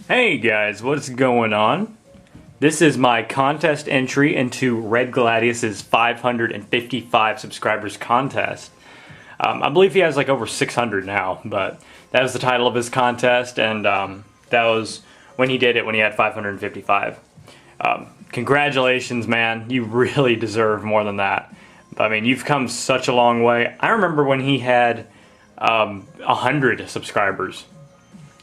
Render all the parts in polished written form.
Hey guys, what's going on? This is my contest entry into RedGladius's 555 subscribers contest. I believe he has like over 600 now, but that was the title of his contest, and that was when he did it when he had 555. Congratulations, man. You really deserve more than that. I mean, you've come such a long way. I remember when he had 100 subscribers.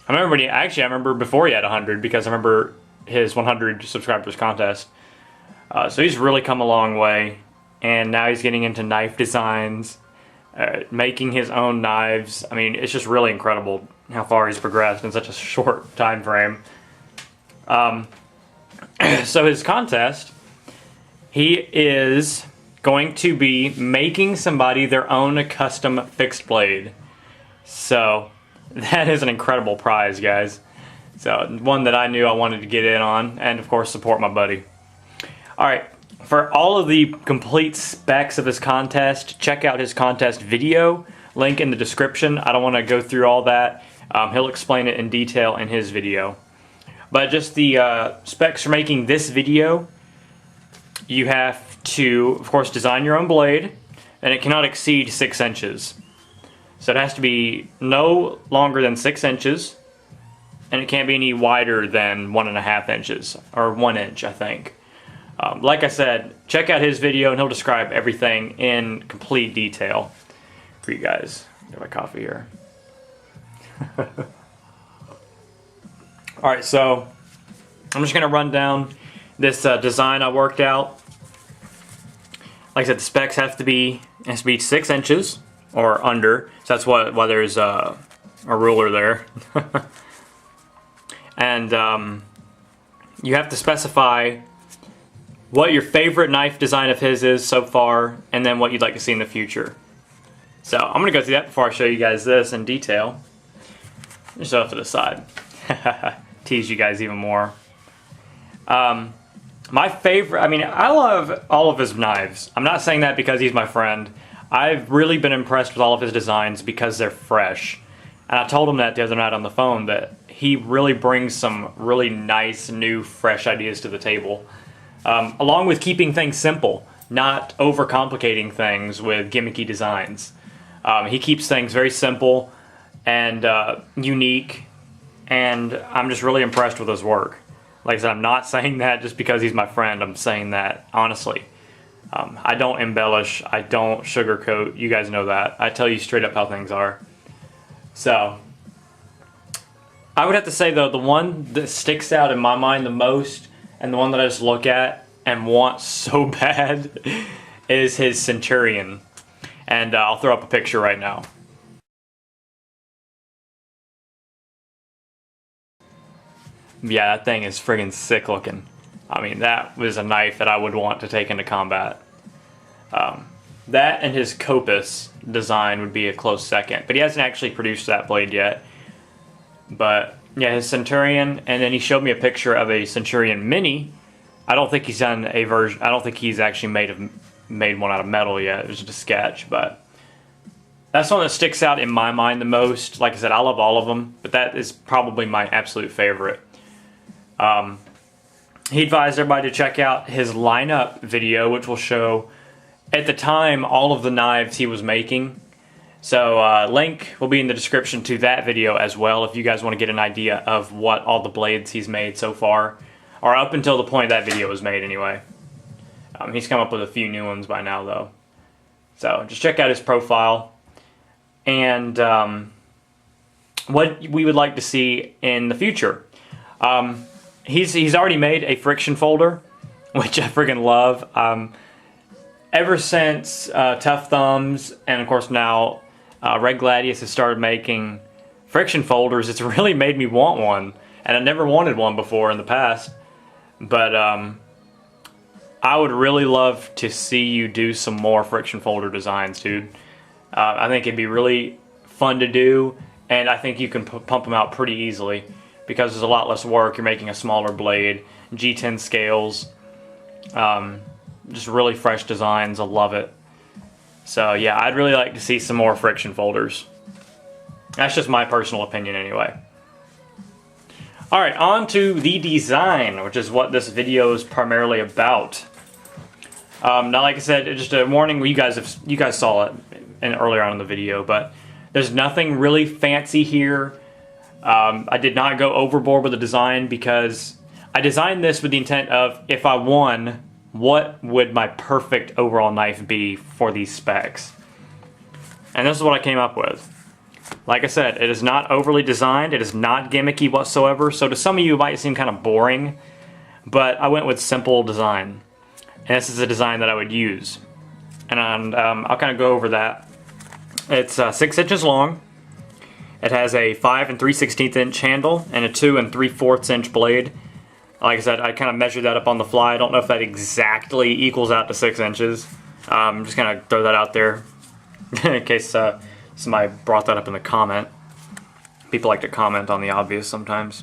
I remember before he had 100, because I remember his 100 subscribers contest. So he's really come a long way, and now he's getting into knife designs, making his own knives. I mean, it's just really incredible how far he's progressed in such a short time frame. So his contest, he is going to be making somebody their own custom fixed blade. So that is an incredible prize, guys. So one that I knew I wanted to get in on, and of course support my buddy. Alright, for all of the complete specs of his contest, check out his contest video, link in the description. I don't want to go through all that. He'll explain it in detail in his video. But just the specs for making this video, you have to, of course, design your own blade, and it cannot exceed 6 inches. So it has to be no longer than 6 inches, and it can't be any wider than 1.5 inches, or 1 inch, I think. Like I said, check out his video, and he'll describe everything in complete detail for you guys. Get my coffee here. Alright, so I'm just going to run down this design I worked out. Like I said, the specs has to be 6 inches or under, so that's why there's a ruler there. And you have to specify what your favorite knife design of his is so far, and then what you'd like to see in the future. So I'm going to go through that before I show you guys this in detail. Just off to the side. Tease you guys even more. My favorite, I mean, I love all of his knives. I'm not saying that because he's my friend. I've really been impressed with all of his designs because they're fresh. And I told him that the other night on the phone, that he really brings some really nice, new, fresh ideas to the table. Along with keeping things simple, not overcomplicating things with gimmicky designs. He keeps things very simple and unique, and I'm just really impressed with his work. Like I said, I'm not saying that just because he's my friend. I'm saying that honestly. I don't embellish. I don't sugarcoat. You guys know that. I tell you straight up how things are. So, I would have to say, though, the one that sticks out in my mind the most, and the one that I just look at and want so bad, is his Centurion. And I'll throw up a picture right now. Yeah, that thing is friggin' sick looking. I mean, that was a knife that I would want to take into combat. That and his Copus design would be a close second. But he hasn't actually produced that blade yet. But, yeah, his Centurion, and then he showed me a picture of a Centurion Mini. I don't think he's done a version, I don't think he's actually made one out of metal yet. It was just a sketch, but that's one that sticks out in my mind the most. Like I said, I love all of them, but that is probably my absolute favorite. He advised everybody to check out his lineup video, which will show, at the time, all of the knives he was making. So link will be in the description to that video as well, if you guys want to get an idea of what all the blades he's made so far, or up until the point that video was made anyway. He's come up with a few new ones by now, though. So just check out his profile, and what we would like to see in the future. He's already made a friction folder, which I friggin' love. Ever since Tough Thumbs, and of course now RedGladius has started making friction folders, it's really made me want one. And I never wanted one before in the past. But I would really love to see you do some more friction folder designs, dude. I think it'd be really fun to do, and I think you can pump them out pretty easily, because there's a lot less work. You're making a smaller blade, G10 scales, just really fresh designs. I love it. So yeah, I'd really like to see some more friction folders. That's just my personal opinion anyway. Alright, on to the design, which is what this video is primarily about. Now, like I said, just a warning, you guys saw it earlier on in the video, but there's nothing really fancy here. I did not go overboard with the design because I designed this with the intent of, if I won, what would my perfect overall knife be for these specs? And this is what I came up with. Like I said, it is not overly designed, it is not gimmicky whatsoever, so to some of you it might seem kind of boring, but I went with simple design. And this is a design that I would use. And I'll kind of go over that. It's 6 inches long. It has a 5 3/16 inch handle and a 2 3/4 inch blade. Like I said, I kind of measured that up on the fly. I don't know if that exactly equals out to 6 inches. I'm just going to throw that out there in case somebody brought that up in the comment. People like to comment on the obvious sometimes.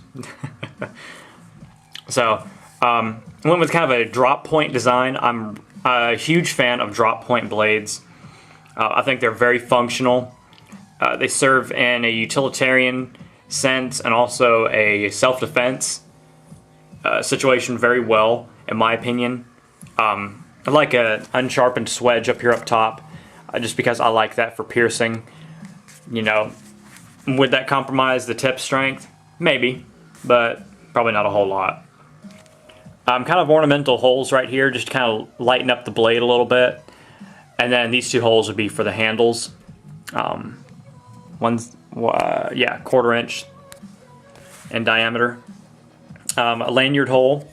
So, I went with kind of a drop point design. I'm a huge fan of drop point blades. I think they're very functional. They serve in a utilitarian sense and also a self-defense situation very well, in my opinion. I like an unsharpened swedge up here up top, just because I like that for piercing. You know, would that compromise the tip strength? Maybe, but probably not a whole lot. Kind of ornamental holes right here, just to kind of lighten up the blade a little bit. And then these two holes would be for the handles. One's, yeah, 1/4 inch in diameter. A lanyard hole.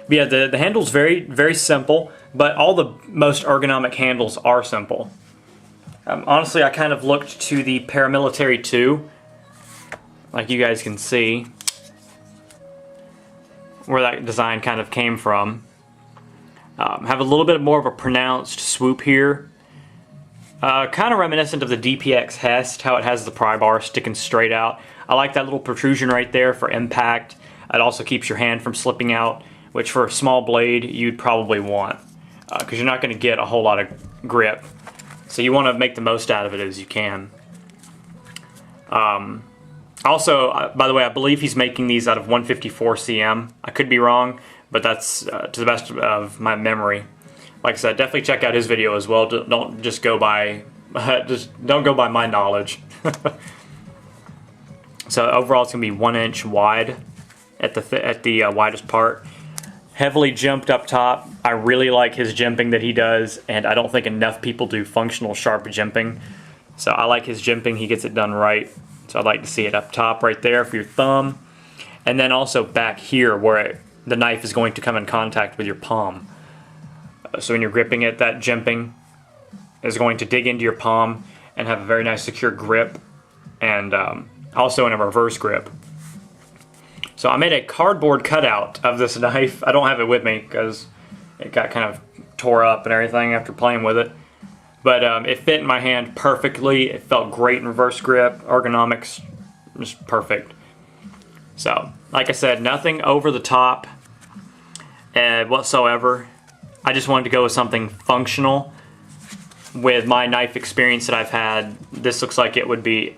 But yeah, the handle's very, very simple, but all the most ergonomic handles are simple. Honestly, I kind of looked to the Paramilitary 2, like you guys can see, where that design kind of came from. Have a little bit more of a pronounced swoop here. Kind of reminiscent of the DPX Hest, how it has the pry bar sticking straight out. I like that little protrusion right there for impact. It also keeps your hand from slipping out, which for a small blade you'd probably want, because you're not going to get a whole lot of grip. So you want to make the most out of it as you can. Also, by the way, I believe he's making these out of 154 cm. I could be wrong, but that's to the best of my memory. Like I said, definitely check out his video as well. Don't just go by, don't go by my knowledge. So overall, it's gonna be 1 inch wide at the widest part. Heavily jimped up top. I really like his jimping that he does, and I don't think enough people do functional sharp jimping. So I like his jimping. He gets it done right. So I'd like to see it up top right there for your thumb, and then also back here where the knife is going to come in contact with your palm. So when you're gripping it, that jimping is going to dig into your palm and have a very nice secure grip, and also in a reverse grip. So I made a cardboard cutout of this knife. I don't have it with me because it got kind of tore up and everything after playing with it. But it fit in my hand perfectly. It felt great in reverse grip. Ergonomics, just perfect. So, like I said, nothing over the top whatsoever. I just wanted to go with something functional. With my knife experience that I've had, this looks like it would be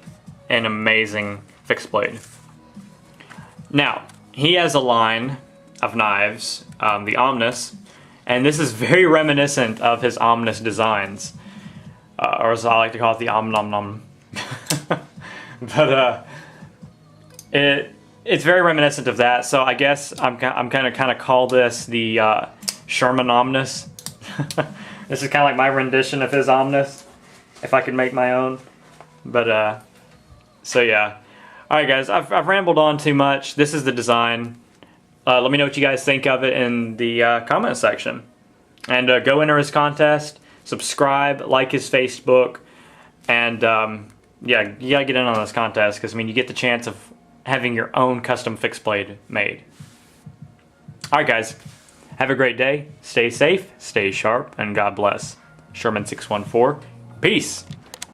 an amazing fixed blade. Now, he has a line of knives, the Omnis, and this is very reminiscent of his Omnis designs, or as I like to call it, the Om Nom Nom. But it's very reminiscent of that. So I guess I'm kind of call this the Sherman Omnis. This is kind of like my rendition of his Omnis, if I could make my own. But so yeah. Alright guys, I've rambled on too much. This is the design. Let me know what you guys think of it in the comment section. And go enter his contest, subscribe, like his Facebook, and yeah, you gotta get in on this contest, because I mean, you get the chance of having your own custom fixed blade made. Alright guys, have a great day, stay safe, stay sharp, and God bless. Sherman614, peace!